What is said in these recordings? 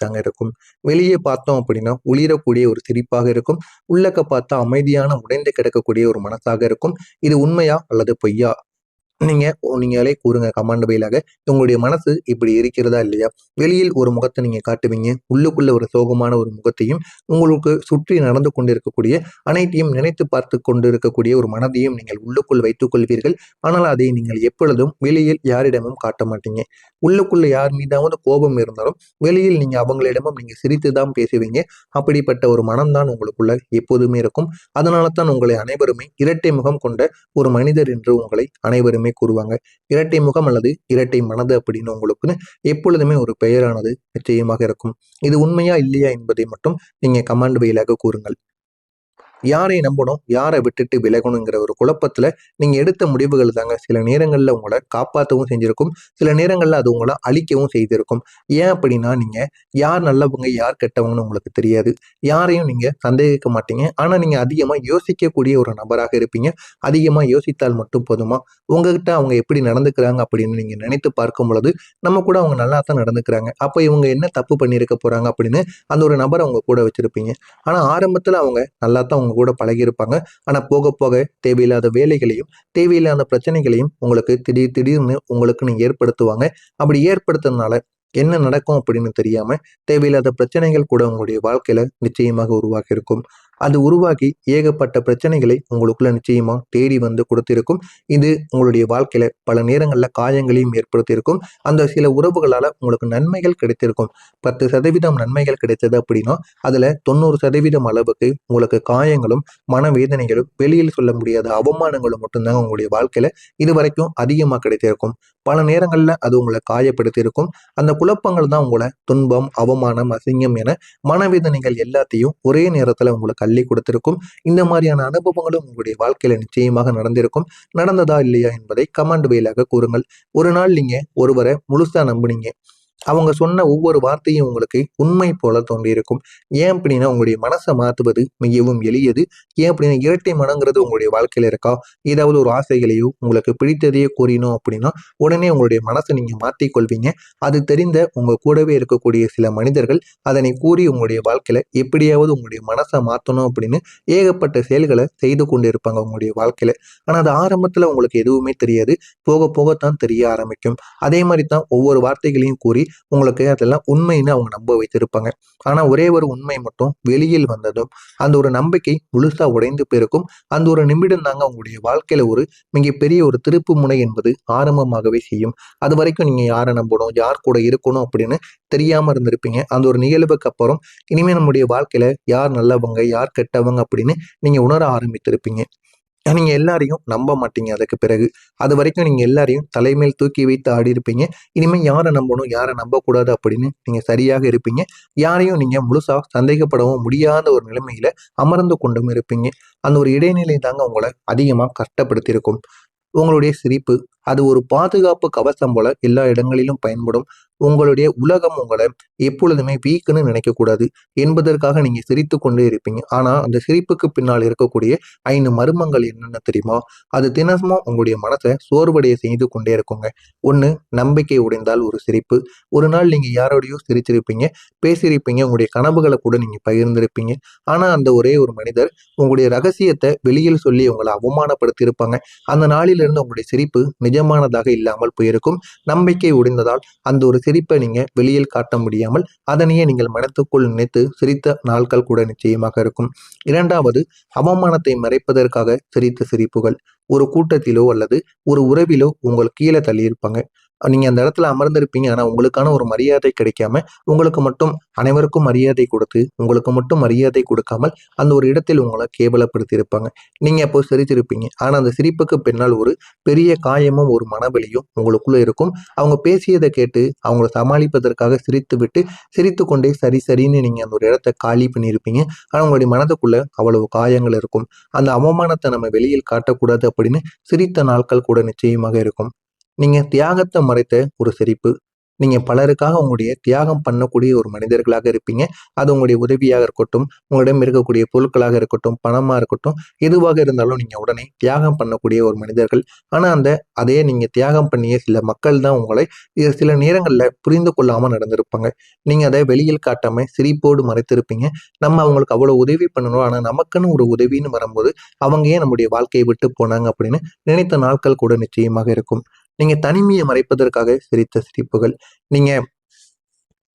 தாங்க இருக்கும். வெளியே பார்த்தோம் அப்படின்னா ஒளிரக்கூடிய ஒரு சிரிப்பாக இருக்கும். உள்ளக்க பார்த்தா அமைதியான உடைந்து கிடக்கக்கூடிய ஒரு மனசாக இருக்கும். இது உண்மையா அல்லது பொய்யா? நீங்க நீங்களே கூறுங்க கமெண்ட் பையிலாக. உங்களுடைய மனசு இப்படி இருக்கிறதா இல்லையா? வெளியில் ஒரு முகத்த நீங்க காட்டுவீங்க. உள்ளுக்குள்ள ஒரு சோகமான ஒரு முகத்தையும், உங்களுக்கு சுற்றி நடந்து கொண்டிருக்கக்கூடிய அனைத்தையும் நினைத்து பார்த்து கொண்டிருக்கக்கூடிய ஒரு மனதையும் நீங்கள் உள்ளுக்குள் வைத்துக் கொள்வீர்கள். ஆனால் அதை நீங்கள் எப்பொழுதும் வெளியில் யாரிடமும் காட்ட மாட்டீங்க. உள்ளுக்குள்ள யார் மீதாவது கோபம் இருந்தாலும், வெளியில் நீங்க அவங்களிடமும் நீங்க சிரித்து தான் பேசுவீங்க. அப்படிப்பட்ட ஒரு மனம்தான் உங்களுக்குள்ள எப்போதுமே இருக்கும். அதனால தான் உங்களை அனைவருமே இரட்டை முகம் கொண்ட ஒரு மனிதர் என்று உங்களை அனைவருமே கூறுவாங்க. இரட்டை முகம் அல்லது இரட்டை மனது அப்படின்னு உங்களுக்குன்னு எப்பொழுதுமே ஒரு பெயரானது நிச்சயமாக இருக்கும். இது உண்மையா இல்லையா என்பதை மட்டும் நீங்க கமெண்ட் வாயிலாக கூறுங்கள். யாரை நம்பணும், யாரை விட்டுட்டு விலகணுங்கிற ஒரு குழப்பத்துல நீங்க எடுத்த முடிவுகள் தாங்க சில நேரங்கள்ல உங்கள காப்பாத்தவும் செஞ்சிருக்கும். சில நேரங்கள்ல அது உங்கள அழிக்கவும் செய்திருக்கும். ஏன் அப்படின்னா, நீங்க யார் நல்லவங்க, யார் கெட்டவங்கன்னு உங்களுக்கு தெரியாது. யாரையும் நீங்க சந்தேகிக்க மாட்டீங்க. ஆனா நீங்க அதிகமா யோசிக்கக்கூடிய ஒரு நபராக இருப்பீங்க. அதிகமா யோசித்தால் மட்டும் போதுமா? உங்ககிட்ட அவங்க எப்படி நடந்துக்கிறாங்க அப்படின்னு நீங்க நினைத்து பார்க்கும் பொழுது, நம்ம கூட அவங்க நல்லா தான் நடந்துக்கிறாங்க. அப்ப இவங்க என்ன தப்பு பண்ணியிருக்க போறாங்க அப்படின்னு அந்த ஒரு நபர உங்க கூட வச்சிருப்பீங்க. ஆனா ஆரம்பத்துல அவங்க நல்லா தான் உங்க கூட பழகியிருப்பாங்க. ஆனா போக போக தேவையில்லாத வேலைகளையும், தேவையில்லாத பிரச்சனைகளையும் உங்களுக்கு திடீர்னு உங்களுக்குன்னு ஏற்படுத்துவாங்க. அப்படி ஏற்படுத்துறதுனால என்ன நடக்கும் அப்படின்னு தெரியாம தேவையில்லாத பிரச்சனைகள் கூட உங்களுடைய வாழ்க்கையில நிச்சயமாக உருவாகி இருக்கும். அது உருவாகி ஏகப்பட்ட பிரச்சனைகளை உங்களுக்குள்ள நிச்சயமா தேடி வந்து கொடுத்திருக்கும். இது உங்களுடைய வாழ்க்கையில பல நேரங்கள்ல காயங்களையும் ஏற்படுத்தியிருக்கும். அந்த சில உறவுகளால உங்களுக்கு நன்மைகள் கிடைத்திருக்கும். 10% நன்மைகள் கிடைத்தது அப்படின்னா, அதுல 90% அளவுக்கு உங்களுக்கு காயங்களும், மனவேதனைகளும், வெளியில் சொல்ல முடியாத அவமானங்களும் மட்டும்தாங்க உங்களுடைய வாழ்க்கையில இதுவரைக்கும் அதிகமா கிடைத்திருக்கும். பல நேரங்கள்ல அது உங்களை காயப்படுத்தியிருக்கும். அந்த குழப்பங்கள் தான் உங்களை துன்பம், அவமானம், அசிங்கம் என மனவேதனைகள் எல்லாத்தையும் ஒரே நேரத்துல உங்களுக்கு அள்ளி கொடுத்திருக்கும். இந்த மாதிரியான அனுபவங்களும் உங்களுடைய வாழ்க்கையில நிச்சயமாக நடந்திருக்கும். நடந்ததா இல்லையா என்பதை கமெண்ட் வாயிலாக கூறுங்கள். ஒரு நாள் நீங்க ஒருவரை முழுசா நம்புனீங்க. அவங்க சொன்ன ஒவ்வொரு வார்த்தையும் உங்களுக்கு உண்மை போல தோன்றியிருக்கும். ஏன் அப்படின்னா, உங்களுடைய மனசை மாத்துவது மிகவும் எளியது. ஏன் அப்படின்னா, இரட்டை மனங்கிறது உங்களுடைய வாழ்க்கையில இருக்கா? ஏதாவது ஒரு ஆசைகளையோ, உங்களுக்கு பிடித்ததையோ கூறினோம் அப்படின்னா, உடனே உங்களுடைய மனசை நீங்க மாத்திக் கொள்வீங்க. அது தெரிந்த உங்க கூடவே இருக்கக்கூடிய சில மனிதர்கள் அதனை கூறி உங்களுடைய வாழ்க்கையில எப்படியாவது உங்களுடைய மனசை மாத்தணும் அப்படின்னு ஏகப்பட்ட செயல்களை செய்து கொண்டு இருப்பாங்க உங்களுடைய வாழ்க்கையில. ஆனா அது ஆரம்பத்துல உங்களுக்கு எதுவுமே தெரியாது. போக போகத்தான் தெரிய ஆரம்பிக்கும். அதே மாதிரி தான் ஒவ்வொரு வார்த்தைகளையும் கூறி உங்களுக்கு அதெல்லாம் உண்மைன்னு அவங்க நம்ப வைத்திருப்பாங்க. ஆனா ஒரே ஒரு உண்மை மட்டும் வெளியில் வந்ததும் அந்த ஒரு நம்பிக்கை முழுசா உடைந்து போயிருக்கும். அந்த ஒரு நிமிடம் தாங்க உங்களுடைய வாழ்க்கையில ஒரு மிகப்பெரிய ஒரு திருப்பு முனை என்பது ஆரம்பமாகவே செய்யும். அது வரைக்கும் நீங்க யாரை நம்பணும், யார் கூட இருக்கணும் அப்படின்னு தெரியாம இருந்திருப்பீங்க. அந்த ஒரு நிகழ்வுக்கு அப்புறம் இனிமே நம்முடைய வாழ்க்கையில யார் நல்லவங்க, யார் கெட்டவங்க அப்படின்னு நீங்க உணர ஆரம்பித்திருப்பீங்க. நீங்க எல்லாரையும் நம்ப மாட்டீங்க அதுக்கு பிறகு. அதுவரைக்கும் நீங்க எல்லாரையும் தலைமேல் தூக்கி வைத்து ஆடியிருப்பீங்க. இனிமே யார நம்பணும், யார நம்பக்கூடாது அப்படின்னு நீங்க சரியாக இருப்பீங்க. யாரையும் நீங்க முழுசா சந்தேகப்படவும் முடியாத ஒரு நிலைமையில அமர்ந்து கொண்டும் இருப்பீங்க. அந்த ஒரு இடைநிலை தாங்க உங்கள அதிகமா கஷ்டப்படுத்தியிருக்கும். உங்களுடைய சிரிப்பு, அது ஒரு பாதுகாப்பு கவசம் போல எல்லா இடங்களிலும் பயன்படும். உங்களுடைய உலகம் உங்கள எப்பொழுதுமே வீக்குன்னு நினைக்கக்கூடாது என்பதற்காக நீங்க சிரித்துக் கொண்டே இருப்பீங்க. ஆனா அந்த சிரிப்புக்கு பின்னால் இருக்கக்கூடிய 5 மர்மங்கள் என்னென்ன தெரியுமா? அது தினமும் உங்களுடைய மனசை சோர்வடைய செய்து கொண்டே இருக்குங்க. 1, நம்பிக்கை உடைந்தால் ஒரு சிரிப்பு. ஒரு நாள் நீங்க யாரோடையோ சிரிச்சிருப்பீங்க, பேசியிருப்பீங்க, உங்களுடைய கனவுகளை கூட நீங்க பகிர்ந்திருப்பீங்க. ஆனா அந்த ஒரே ஒரு மனிதர் உங்களுடைய ரகசியத்தை வெளியில் சொல்லி உங்களை அவமானப்படுத்தியிருப்பாங்க. அந்த நாளிலிருந்து உங்களுடைய சிரிப்பு நிஜமானதாக இல்லாமல் போயிருக்கும். நம்பிக்கை உடைந்ததால் அந்த ஒரு சிரிப்பை நீங்க வெளியில் காட்ட முடியாமல் அதனையே நீங்கள் மனத்துக்குள் நினைத்து சிரித்த நாட்கள் கூட நிச்சயமாக இருக்கும். 2வது, அவமானத்தை மறைப்பதற்காக சிரித்த சிரிப்புகள். ஒரு கூட்டத்திலோ அல்லது ஒரு உறவிலோ உங்கள் கீழே தள்ளியிருப்பாங்க. நீங்க அந்த இடத்துல அமர்ந்திருப்பீங்க. ஆனா உங்களுக்கான ஒரு மரியாதை கிடைக்காம, உங்களுக்கு மட்டும் அனைவருக்கும் மரியாதை கொடுத்து, உங்களுக்கு மட்டும் மரியாதை கொடுக்காமல் அந்த ஒரு இடத்தில் உங்கள கேவலப்படுத்தி இருப்பாங்க. நீங்க அப்போ சிரிச்சிருப்பீங்க. ஆனா அந்த சிரிப்புக்கு பின்னால் ஒரு பெரிய காயமும், ஒரு மனவலியும் உங்களுக்குள்ள இருக்கும். அவங்க பேசியதை கேட்டு அவங்கள சமாளிப்பதற்காக சிரித்துவிட்டு, சிரித்துக்கொண்டே சரி சரின்னு நீங்க அந்த ஒரு இடத்த காலி பண்ணியிருப்பீங்க. ஆனா உங்களுடைய மனதுக்குள்ள அவ்வளவு காயங்கள் இருக்கும். அந்த அவமானத்தை நம்ம வெளியில் காட்டக்கூடாது அப்படின்னு சிரித்த நாட்கள் கூட நிச்சயமாக இருக்கும். நீங்க தியாகத்தை மறைத்த ஒரு சிரிப்பு. நீங்க பலருக்காக உங்களுடைய தியாகம் பண்ணக்கூடிய ஒரு மனிதர்களாக இருப்பீங்க. அது உங்களுடைய உதவியாக இருக்கட்டும், உங்களிடம் இருக்கக்கூடிய பொருட்களாக இருக்கட்டும், பணமா இருக்கட்டும், எதுவாக இருந்தாலும் நீங்க உடனே தியாகம் பண்ணக்கூடிய ஒரு மனிதர்கள். ஆனா அதே நீங்க தியாகம் பண்ணிய சில மக்கள் தான் உங்களை சில நேரங்கள்ல புரிந்து கொள்ளாம நடந்திருப்பாங்க. நீங்க அதை வெளியில் காட்டாம சிரிப்போடு மறைத்திருப்பீங்க. நம்ம அவங்களுக்கு அவ்வளவு உதவி பண்ணணும். ஆனா நமக்குன்னு ஒரு உதவின்னு வரும்போது அவங்க ஏன் நம்முடைய வாழ்க்கையை விட்டு போனாங்க அப்படின்னு நினைத்த நாட்கள் கூட நிச்சயமாக இருக்கும். நீங்க தனிமையை மறைப்பதற்காக சிரித்த சிரிப்புகள். நீங்க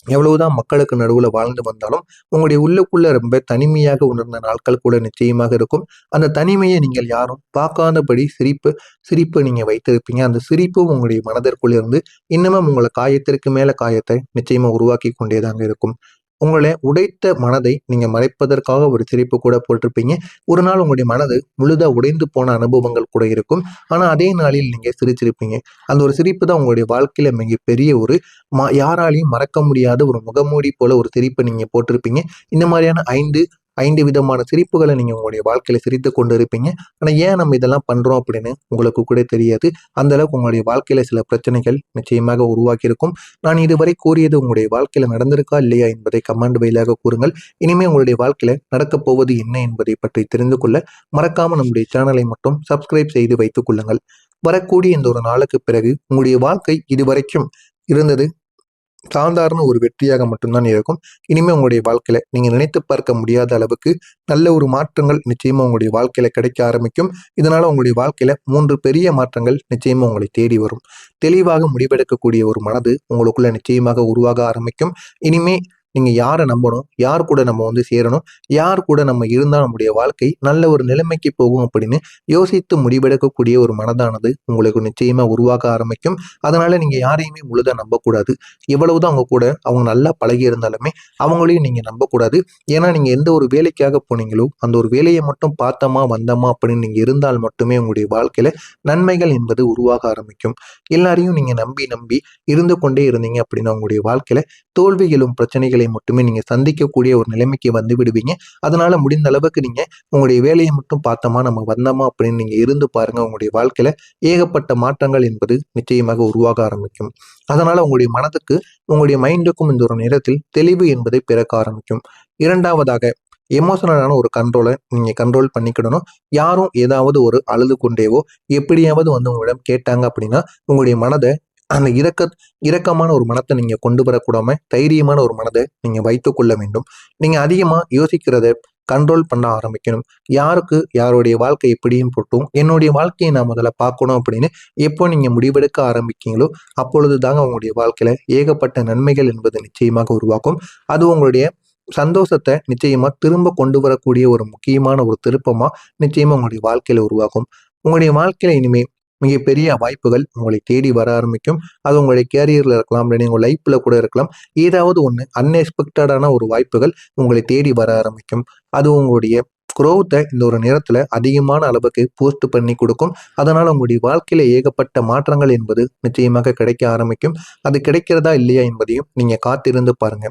எவ்வளவுதான் மக்களுக்கு நடுவுல வாழ்ந்து வந்தாலும் உங்களுடைய உள்ளுக்குள்ள ரொம்ப தனிமையாக உணர்ந்த நாட்கள் கூட நிச்சயமாக இருக்கும். அந்த தனிமையை நீங்கள் யாரும் பார்க்காதபடி சிரிப்பு நீங்க வைத்திருப்பீங்க. அந்த சிரிப்பும் உங்களுடைய மனதிற்குள் இருந்து இன்னமும் உங்களை காயத்திற்கு மேல காயத்தை நிச்சயமா உருவாக்கி கொண்டேதாங்க இருக்கும். உங்களை உடைத்த மனதை நீங்க மறைப்பதற்காக ஒரு சிரிப்பு கூட போட்டிருப்பீங்க. ஒரு நாள் உங்களுடைய மனது முழுதா உடைந்து போன அனுபவங்கள் கூட இருக்கும். ஆனா அதே நாளில் நீங்க சிரிச்சிருப்பீங்க. அந்த ஒரு சிரிப்பு தான் உங்களுடைய வாழ்க்கையில மிகப்பெரிய ஒரு யாராலையும் மறக்க முடியாத ஒரு முகமூடி போல ஒரு சிரிப்பை நீங்க போட்டிருப்பீங்க. இந்த மாதிரியான ஐந்து விதமான சிரிப்புகளை நீங்க உங்களுடைய வாழ்க்கையில சிரித்து கொண்டு இருப்பீங்க. ஆனா ஏன் நம்ம இதெல்லாம் பண்றோம் அப்படின்னு உங்களுக்கு கூட தெரியாது. அந்த அளவுக்கு உங்களுடைய வாழ்க்கையில சில பிரச்சனைகள் நிச்சயமாக உருவாக்கி இருக்கும். நான் இதுவரை கூறியது உங்களுடைய வாழ்க்கையில நடந்திருக்கா இல்லையா என்பதை கமெண்ட் வாயிலாக கூறுங்கள். இனிமே உங்களுடைய வாழ்க்கையில நடக்கப் போவது என்ன என்பதை பற்றி தெரிந்து கொள்ள மறக்காம நம்முடைய சேனலை மட்டும் சப்ஸ்கிரைப் செய்து வைத்துக் கொள்ளுங்கள். வரக்கூடிய இந்த ஒரு நாளுக்கு பிறகு உங்களுடைய வாழ்க்கை இதுவரைக்கும் இருந்தது சாதாரண ஒரு வெற்றியாக மட்டும்தான் இருக்கும். இனிமே உங்களுடைய வாழ்க்கையில நீங்க நினைத்து பார்க்க முடியாத அளவுக்கு நல்ல ஒரு மாற்றங்கள் நிச்சயமா உங்களுடைய வாழ்க்கையில கிடைக்க ஆரம்பிக்கும். இதனால உங்களுடைய வாழ்க்கையில 3 பெரிய மாற்றங்கள் நிச்சயமா உங்களை தேடி வரும். தெளிவாக முடிவெடுக்கக்கூடிய ஒரு மனது உங்களுக்குள்ள நிச்சயமாக உருவாக ஆரம்பிக்கும். இனிமே நீங்க யாரை நம்பணும், யார் கூட நம்ம சேரணும், யார் கூட நம்ம இருந்தா நம்முடைய வாழ்க்கை நல்ல ஒரு நிலைமைக்கு போகும் அப்படின்னு யோசித்து முடிவெடுக்கக்கூடிய ஒரு மனதானது உங்களுக்கு நிச்சயமா உருவாக ஆரம்பிக்கும். அதனால நீங்க யாரையுமே முழுதா நம்பக்கூடாது. எவ்வளவுதான் அவங்க கூட அவங்க நல்லா பழகி இருந்தாலுமே அவங்களையும் நீங்க நம்பக்கூடாது. ஏன்னா நீங்க எந்த ஒரு வேலைக்காக போனீங்களோ அந்த ஒரு வேலையை மட்டும் பார்த்தோமா வந்தோமா அப்படின்னு நீங்க இருந்தால் மட்டுமே உங்களுடைய வாழ்க்கையில நன்மைகள் என்பது உருவாக ஆரம்பிக்கும். எல்லாரையும் நீங்க நம்பி நம்பி இருந்து கொண்டே இருந்தீங்க அப்படின்னா உங்களுடைய வாழ்க்கையில தோல்விகளும் பிரச்சனைகளை மட்டுமே நீங்க சந்திக்கக்கூடிய ஒரு நிலைமைக்கு வந்து விடுவீங்க. அதனால முடிந்த அளவுக்கு நீங்க உங்களுடைய வேலையை மட்டும் பார்த்தோமா நம்ம வந்தோமா அப்படின்னு நீங்க இருந்து பாருங்க. உங்களுடைய வாழ்க்கையில ஏகப்பட்ட மாற்றங்கள் என்பது நிச்சயமாக உருவாக ஆரம்பிக்கும். அதனால உங்களுடைய மனதுக்கு உங்களுடைய மைண்டுக்கும் இந்த ஒரு நேரத்தில் தெளிவு என்பதை பிறக்க ஆரம்பிக்கும். இரண்டாவதாக எமோஷனலான ஒரு கண்ட்ரோலை நீங்க கண்ட்ரோல் பண்ணிக்கிடணும். யாரும் ஏதாவது ஒரு அழுது கொண்டேவோ எப்படியாவது உங்களிடம் கேட்டாங்க அப்படின்னா உங்களுடைய மனதை அந்த இரக்கமான ஒரு மனத்தை நீங்க கொண்டு வரக்கூடாம தைரியமான ஒரு மனதை நீங்க வைத்துக் கொள்ள வேண்டும். நீங்க அதிகமா யோசிக்கிறத கண்ட்ரோல் பண்ண ஆரம்பிக்கணும். யாருக்கு யாருடைய வாழ்க்கை எப்படியும் போட்டும் என்னுடைய வாழ்க்கையை நான் முதல்ல பார்க்கணும் அப்படின்னு எப்போ நீங்க முடிவெடுக்க ஆரம்பிக்கீங்களோ அப்பொழுது தாங்க உங்களுடைய வாழ்க்கையில ஏகப்பட்ட நன்மைகள் என்பது நிச்சயமாக உருவாக்கும். அது உங்களுடைய சந்தோஷத்தை நிச்சயமா திரும்ப கொண்டு வரக்கூடிய ஒரு முக்கியமான ஒரு திருப்பமா நிச்சயமா உங்களுடைய வாழ்க்கையில உருவாகும். உங்களுடைய வாழ்க்கையில இனிமே மிகப்பெரிய வாய்ப்புகள் உங்களை தேடி வர ஆரம்பிக்கும். அது உங்களுடைய கேரியர்ல இருக்கலாம், இல்லை உங்க லைஃப்ல கூட இருக்கலாம். ஏதாவது ஒன்று அன்எக்ஸ்பெக்டடான ஒரு வாய்ப்புகள் உங்களை தேடி வர ஆரம்பிக்கும். அது உங்களுடைய குரோத்தை இந்த ஒரு நேரத்துல அதிகமான அளவுக்கு போஸ்ட் பண்ணி கொடுக்கும். அதனால உங்களுடைய வாழ்க்கையில ஏகப்பட்ட மாற்றங்கள் என்பது நிச்சயமாக கிடைக்க ஆரம்பிக்கும். அது கிடைக்கிறதா இல்லையா என்பதையும் நீங்க காத்திருந்து பாருங்க.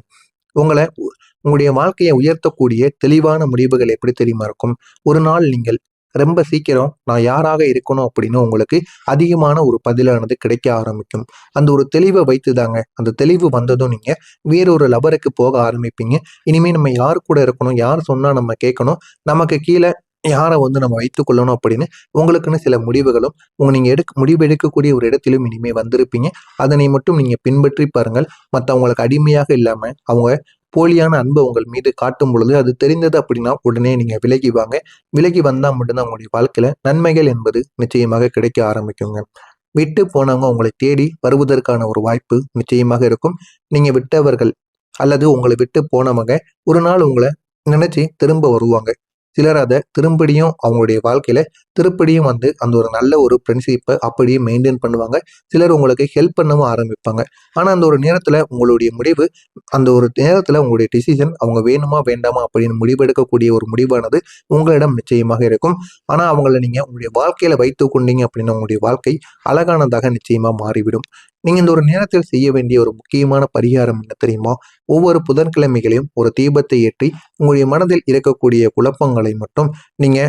உங்களுடைய வாழ்க்கையை உயர்த்தக்கூடிய தெளிவான முடிவுகள் எப்படி தெரியுமா இருக்கும்? ஒரு நாள் நீங்கள் ரொம்ப சீக்கிரம் நான் யாராக இருக்கணும் அப்படின்னு உங்களுக்கு அதிகமான ஒரு பதிலானது கிடைக்க ஆரம்பிக்கும். அந்த ஒரு தெளிவை வைத்துதாங்க, அந்த தெளிவு வந்ததும் நீங்க வேறொரு லபருக்கு போக ஆரம்பிப்பீங்க. இனிமே நம்ம யார் கூட இருக்கணும், யார் சொன்னா நம்ம கேட்கணும், நமக்கு கீழே யாரை நம்ம வைத்துக் கொள்ளணும் அப்படின்னு உங்களுக்குன்னு சில முடிவுகளும் நீங்க முடிவு எடுக்கக்கூடிய ஒரு இடத்திலும் இனிமே வந்திருப்பீங்க. அதனை மட்டும் நீங்க பின்பற்றி பாருங்கள். மற்றவங்களுக்கு அடிமையாக இல்லாம அவங்க போலியான அன்பை உங்கள் மீது காட்டும் பொழுது அது தெரிந்தது அப்படின்னா உடனே நீங்க விலகி வாங்க. விலகி வந்தா மட்டும்தான் உங்களுடைய வாழ்க்கையில நன்மைகள் என்பது நிச்சயமாக கிடைக்க ஆரம்பிக்குங்க. விட்டு போனவங்க உங்களை தேடி வருவதற்கான ஒரு வாய்ப்பு நிச்சயமாக இருக்கும். நீங்க விட்டவர்கள் அல்லது உங்களை விட்டு போனவங்க ஒரு நாள் உங்களை நினைச்சு திரும்ப வருவாங்க. சிலர் அதை திரும்படியும் அவங்களுடைய வாழ்க்கையில திருப்படியும் அந்த ஒரு நல்ல ஒரு ஃப்ரெண்ட்ஷிப்பை அப்படியே மெயின்டைன் பண்ணுவாங்க. சிலர் உங்களுக்கு ஹெல்ப் பண்ணவும் ஆரம்பிப்பாங்க. ஆனா அந்த ஒரு நேரத்துல உங்களுடைய முடிவு, அந்த ஒரு நேரத்துல உங்களுடைய டிசிஷன் அவங்க வேணுமா வேண்டாமா அப்படின்னு முடிவெடுக்கக்கூடிய ஒரு முடிவானது உங்களிடம் நிச்சயமாக இருக்கும். ஆனா அவங்கள நீங்க உங்களுடைய வாழ்க்கையில வைத்து கொண்டீங்க அப்படின்னா உங்களுடைய வாழ்க்கை அழகானதாக நிச்சயமா மாறிவிடும். நீங்க இந்த ஒரு நேரத்தில் செய்ய வேண்டிய ஒரு முக்கியமான பரிகாரம் என்ன தெரியுமா? ஒவ்வொரு புதன்கிழமைகளையும் ஒரு தீபத்தை ஏற்றி உங்களுடைய மனதில் இருக்கக்கூடிய குழப்பங்களை மட்டும் நீங்க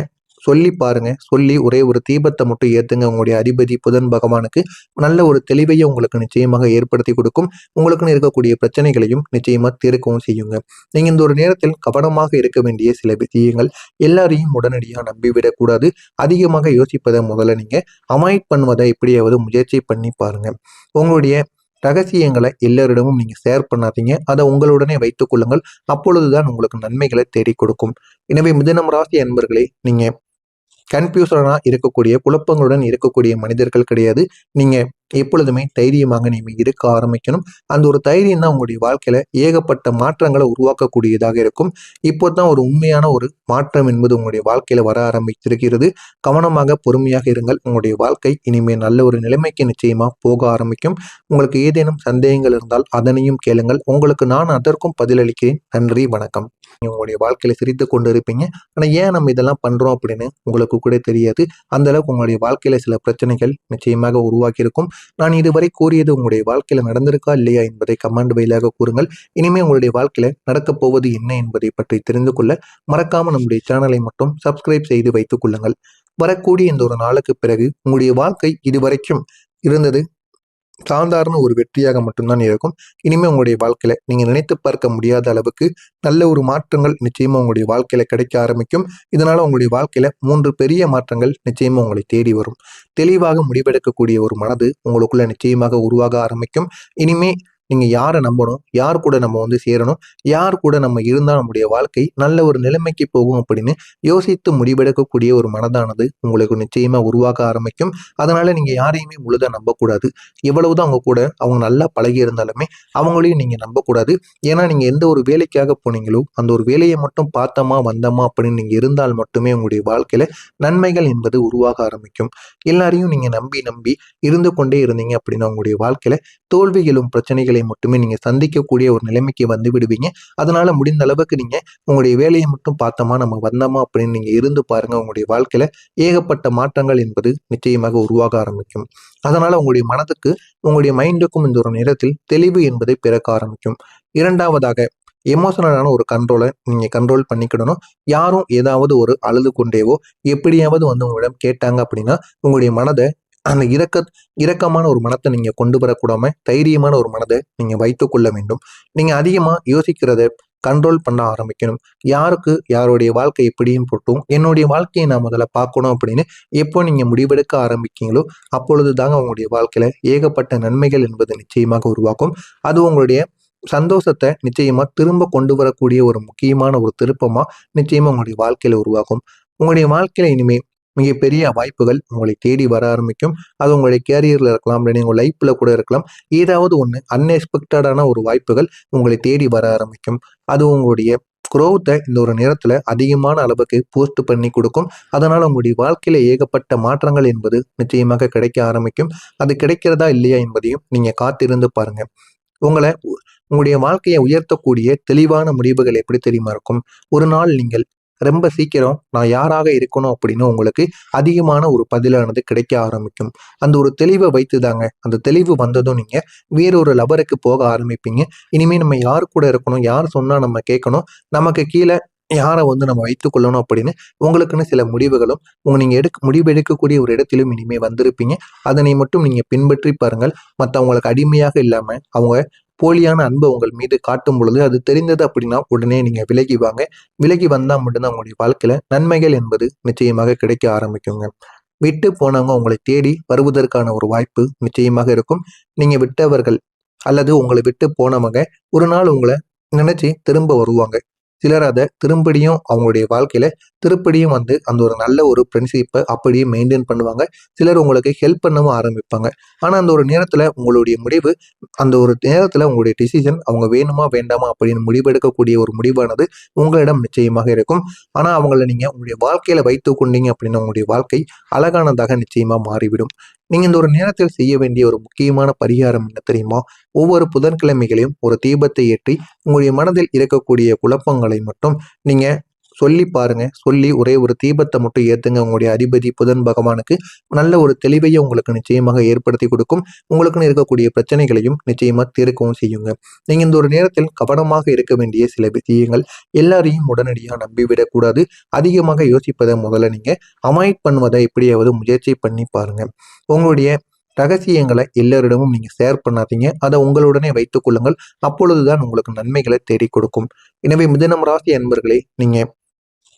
சொல்லி பாருங்க. சொல்லி ஒரே ஒரு தீபத்தை மட்டும் ஏத்துங்க. உங்களுடைய அதிபதி புதன் பகவானுக்கு நல்ல ஒரு தெளிவையும் உங்களுக்கு நிச்சயமாக ஏற்படுத்தி கொடுக்கும். உங்களுக்குன்னு இருக்கக்கூடிய பிரச்சனைகளையும் நிச்சயமா தீர்க்கவும் செய்யுங்க. நீங்க இந்த ஒரு நேரத்தில் கவனமாக இருக்க வேண்டிய சில விஷயங்கள், எல்லாரையும் உடனடியாக நம்பிவிடக் கூடாது. அதிகமாக யோசிப்பதை முதல்ல நீங்க அவாய்ட் பண்ணுவதை எப்படியாவது முயற்சி பண்ணி பாருங்க. உங்களுடைய ரகசியங்களை எல்லாரிடமும் நீங்க ஷேர் பண்ணாதீங்க. அதை உங்களுடனே வைத்துக் கொள்ளுங்கள். அப்பொழுதுதான் உங்களுக்கு நன்மைகளை தேடிக் கொடுக்கும். எனவே மிதுனம் ராசி அன்பர்களே, நீங்க கன்ஃபியூஷனா இருக்கக்கூடிய, குழப்பங்களுடன் இருக்கக்கூடிய மனிதர்கள் கிடையாது. நீங்க எப்பொழுதுமே தைரியமாக நீங்க இருக்க ஆரம்பிக்கணும். அந்த ஒரு தைரியம் தான் உங்களுடைய வாழ்க்கையில ஏகப்பட்ட மாற்றங்களை உருவாக்கக்கூடியதாக இருக்கும். இப்போதான் ஒரு உண்மையான ஒரு மாற்றம் என்பது உங்களுடைய வாழ்க்கையில வர ஆரம்பித்திருக்கிறது. கவனமாக பொறுமையாக இருங்கள். உங்களுடைய வாழ்க்கை இனிமேல் நல்ல ஒரு நிலைமைக்கு நிச்சயமா போக ஆரம்பிக்கும். உங்களுக்கு ஏதேனும் சந்தேகங்கள் இருந்தால் அதனையும் கேளுங்கள். உங்களுக்கு நான் அதற்கும் பதிலளிக்கிறேன். நன்றி, வணக்கம். உங்களுடைய வாழ்க்கையில சிரித்து கொண்டு இருப்பீங்க. ஆனா ஏன் நம்ம இதெல்லாம் பண்றோம் அப்படின்னு உங்களுக்கு கூட தெரியாது. அந்த அளவுக்கு உங்களுடைய வாழ்க்கையில சில பிரச்சனைகள் நிச்சயமாக உருவாக்கி இருக்கும். நான் இதுவரை கூறியது உங்களுடைய வாழ்க்கையில நடந்திருக்கா இல்லையா என்பதை கமெண்ட் வாயிலாக கூறுங்கள். இனிமே உங்களுடைய வாழ்க்கையில நடக்கப் போவது என்ன என்பதை பற்றி தெரிந்து கொள்ள மறக்காம நம்முடைய சேனலை மட்டும் சப்ஸ்கிரைப் செய்து வைத்துக் கொள்ளுங்கள். வரக்கூடிய இந்த ஒரு நாளுக்கு பிறகு உங்களுடைய வாழ்க்கை இதுவரைக்கும் இருந்தது சாதாரண ஒரு வெற்றியாக மட்டும்தான் இருக்கும். இனிமே உங்களுடைய வாழ்க்கையில நீங்க நினைத்து பார்க்க முடியாத அளவுக்கு நல்ல ஒரு மாற்றங்கள் நிச்சயமா உங்களுடைய வாழ்க்கையில கிடைக்க ஆரம்பிக்கும். இதனால உங்களுடைய வாழ்க்கையில 3 பெரிய மாற்றங்கள் நிச்சயமா உங்களை தேடி வரும். தெளிவாக முடிவெடுக்கக்கூடிய ஒரு மனது உங்களுக்குள்ள நிச்சயமாக உருவாக ஆரம்பிக்கும். இனிமே நீங்க யாரை நம்பணும், யார் கூட நம்ம சேரணும், யார் கூட நம்ம இருந்தா நம்முடைய வாழ்க்கை நல்ல ஒரு நிலைமைக்கு போகும் அப்படின்னு யோசித்து முடிவெடுக்கக்கூடிய ஒரு மனதானது உங்களுக்கு நிச்சயமா உருவாக ஆரம்பிக்கும். அதனால நீங்க யாரையுமே முழுதா நம்பக்கூடாது. எவ்வளவுதான் அவங்க கூட அவங்க நல்லா பழகி இருந்தாலுமே அவங்களையும் நீங்க நம்பக்கூடாது. ஏன்னா நீங்க எந்த ஒரு வேலைக்காக போனீங்களோ அந்த ஒரு வேலையை மட்டும் பார்த்தோமா வந்தோமா அப்படின்னு நீங்க இருந்தால் மட்டுமே உங்களுடைய வாழ்க்கையில நன்மைகள் என்பது உருவாக ஆரம்பிக்கும். எல்லாரையும் நீங்க நம்பி நம்பி இருந்து கொண்டே இருந்தீங்க அப்படின்னா உங்களுடைய வாழ்க்கையில தோல்விகளும் பிரச்சனைகளை மட்டுமே நீங்க சந்திக்கக்கூடிய ஒரு நிலைமைக்கு வந்து விடுவீங்க. அதனால முடிந்த அளவுக்கு நீங்க உங்களுடைய வேலையை மட்டும் பார்த்தோமா நம்ம வந்தோமா அப்படின்னு நீங்க இருந்து பாருங்க. உங்களுடைய வாழ்க்கையில ஏகப்பட்ட மாற்றங்கள் என்பது நிச்சயமாக உருவாக ஆரம்பிக்கும். அதனால உங்களுடைய மனதுக்கு உங்களுடைய மைண்டுக்கும் இந்த ஒரு நேரத்தில் தெளிவு என்பதை பிறக்க ஆரம்பிக்கும். இரண்டாவதாக எமோஷனலான ஒரு கண்ட்ரோலை நீங்க கண்ட்ரோல் பண்ணிக்கிடணும். யாரும் ஏதாவது ஒரு அழுது கொண்டேவோ எப்படியாவது உங்களிடம் கேட்டாங்க அப்படின்னா உங்களுடைய மனதை அந்த இரக்கமான ஒரு மனத்தை நீங்க கொண்டு வரக்கூடாம தைரியமான ஒரு மனதை நீங்க வைத்துக் கொள்ள வேண்டும். நீங்க அதிகமா யோசிக்கிறத கண்ட்ரோல் பண்ண ஆரம்பிக்கணும். யாருக்கு யாருடைய வாழ்க்கை எப்படியும் போட்டும் என்னுடைய வாழ்க்கையை நான் முதல்ல பார்க்கணும் அப்படின்னு எப்போ நீங்க முடிவெடுக்க ஆரம்பிக்கீங்களோ அப்பொழுது தாங்க உங்களுடைய வாழ்க்கையில ஏகப்பட்ட நன்மைகள் என்பது நிச்சயமாக உருவாக்கும். அது உங்களுடைய சந்தோஷத்தை நிச்சயமா திரும்ப கொண்டு வரக்கூடிய ஒரு முக்கியமான ஒரு திருப்பமா நிச்சயமா உங்களுடைய வாழ்க்கையில உருவாகும். உங்களுடைய வாழ்க்கையில இனிமே மிகப்பெரிய வாய்ப்புகள் உங்களை தேடி வர ஆரம்பிக்கும். அது உங்களுடைய கேரியர்ல இருக்கலாம், இல்லை உங்க லைஃப்ல கூட இருக்கலாம். ஏதாவது ஒன்று அன்எக்ஸ்பெக்டடான ஒரு வாய்ப்புகள் உங்களை தேடி வர ஆரம்பிக்கும். அது உங்களுடைய குரோத்தை இந்த ஒரு நேரத்துல அதிகமான அளவுக்கு போஸ்ட் பண்ணி கொடுக்கும். அதனால உங்களுடைய வாழ்க்கையில ஏகப்பட்ட மாற்றங்கள் என்பது நிச்சயமாக கிடைக்க ஆரம்பிக்கும். அது கிடைக்கிறதா இல்லையா என்பதையும் நீங்க காத்திருந்து பாருங்க. உங்களை உங்களுடைய வாழ்க்கையை உயர்த்தக்கூடிய தெளிவான முடிவுகள் எப்படி தெரியுமா இருக்கும்? ஒரு நாள் நீங்கள் ரொம்ப சீக்கிரம் நான் யாராக இருக்கணும் அப்படின்னு உங்களுக்கு அதிகமான ஒரு பதிலானது கிடைக்க ஆரம்பிக்கும். அந்த ஒரு தெளிவை வைத்துதாங்க, அந்த தெளிவு வந்ததும் நீங்க வேறொரு லவருக்கு போக ஆரம்பிப்பீங்க. இனிமே நம்ம யார் கூட இருக்கணும், யார் சொன்னா நம்ம கேட்கணும், நமக்கு கீழே யாரை நம்ம வைத்துக் கொள்ளணும் அப்படின்னு உங்களுக்குன்னு சில முடிவுகளும் நீங்க முடிவு எடுக்கக்கூடிய ஒரு இடத்திலும் இனிமே வந்திருப்பீங்க. அதனை மட்டும் நீங்க பின்பற்றி பாருங்கள். மற்றவங்களுக்கு அடிமையாக இல்லாம அவங்க போலியான அன்பை உங்கள் மீது காட்டும் பொழுது அது தெரிந்தது அப்படின்னா உடனே நீங்க விலகி வாங்க. விலகி வந்தா மட்டும்தான் உங்களுடைய வாழ்க்கையில நன்மைகள் என்பது நிச்சயமாக கிடைக்க ஆரம்பிக்குங்க. விட்டு போனவங்க உங்களை தேடி வருவதற்கான ஒரு வாய்ப்பு நிச்சயமாக இருக்கும். நீங்க விட்டவர்கள் அல்லது உங்களை விட்டு போனவங்க ஒரு நாள் உங்களை நினைச்சு திரும்ப வருவாங்க. சிலர் அதை திரும்படியும் அவங்களுடைய வாழ்க்கையில திருப்படியும் அந்த ஒரு நல்ல ஒரு ஃப்ரெண்ட்ஷிப்பை அப்படியே மெயின்டைன் பண்ணுவாங்க. சிலர் உங்களுக்கு ஹெல்ப் பண்ணவும் ஆரம்பிப்பாங்க. ஆனா அந்த ஒரு நேரத்துல உங்களுடைய முடிவு, அந்த ஒரு நேரத்துல உங்களுடைய டிசிஷன் அவங்க வேணுமா வேண்டாமா அப்படின்னு முடிவெடுக்கக்கூடிய ஒரு முடிவானது உங்களிடம் நிச்சயமாக இருக்கும். ஆனா அவங்கள நீங்க உங்களுடைய வாழ்க்கையில வைத்து கொண்டீங்க அப்படின்னா உங்களுடைய வாழ்க்கை அழகானதாக நிச்சயமா மாறிவிடும். நீங்க இந்த ஒரு நேரத்தில் செய்ய வேண்டிய ஒரு முக்கியமான பரிகாரம் என்ன தெரியுமா? ஒவ்வொரு புதன்கிழமைகளையும் ஒரு தீபத்தை ஏற்றி உங்களுடைய மனதில் இருக்கக்கூடிய குழப்பங்களை மட்டும் நீங்க சொல்லி பாருங்க. சொல்லி ஒரே ஒரு தீபத்தை மட்டும் ஏத்துங்க. உங்களுடைய அதிபதி புதன் பகவானுக்கு நல்ல ஒரு தெளிவையும் உங்களுக்கு நிச்சயமாக ஏற்படுத்தி கொடுக்கும். உங்களுக்குன்னு இருக்கக்கூடிய பிரச்சனைகளையும் நிச்சயமா தீர்க்கவும் செய்யுங்க. நீங்க இந்த ஒரு நேரத்தில் கவனமாக இருக்க வேண்டிய சில விஷயங்கள், எல்லாரையும் உடனடியா நம்பிவிடக்கூடாது. அதிகமாக யோசிப்பதை முதல்ல நீங்க அவாய்ட் பண்ணுவதை எப்படியாவது முயற்சி பண்ணி பாருங்க. உங்களுடைய ரகசியங்களை எல்லாரிடமும் நீங்க ஷேர் பண்ணாதீங்க. அதை உங்களுடனே வைத்துக் கொள்ளுங்கள். அப்பொழுதுதான் உங்களுக்கு நன்மைகளை தேடி கொடுக்கும். எனவே மிதுனம் ராசி அன்பர்களே, நீங்க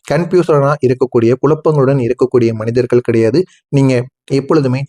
கன்ஃபியூஷனா இருக்கக்கூடிய, குழப்பங்களுடன் இருக்கக்கூடிய மனிதர்கள் கிடையாது. நீங்க எப்பொழுதுமே